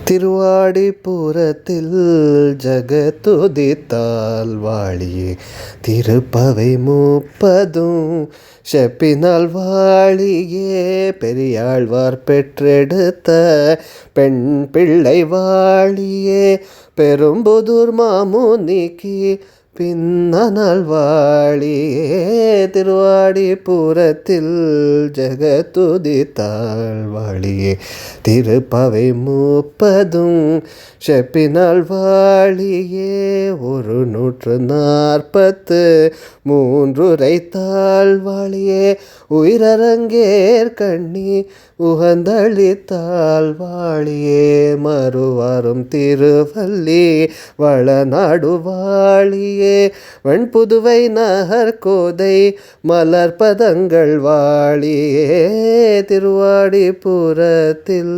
திருவாடிப்புறத்தில் ஜகத்துதித்தால் வாழியே திருப்பவை முப்பதும் செப்பினால் வாழியே பெரியாழ்வார் பெற்றெடுத்த பெண் பிள்ளை வாழியே பெரும்புதூர் மாமுனிக்கு பின்னனால் வாழியே திருவாடிப்புறத்தில் ஜகத்துதித்தால் வாழியே திருப்பவை முப்பதும் செப்பினால் வாழியே 143 உரைத்தால் வாழியே உயிரரங்கேர் கண்ணி உகந்தளித்தால் வாழியே மறுவாரும் திருவல்லி வளநாடு வாழியே வெண்புதுவை நகர்கோதை மலர்பதங்கள் வாழியே திருவாடிப்புறத்தில்.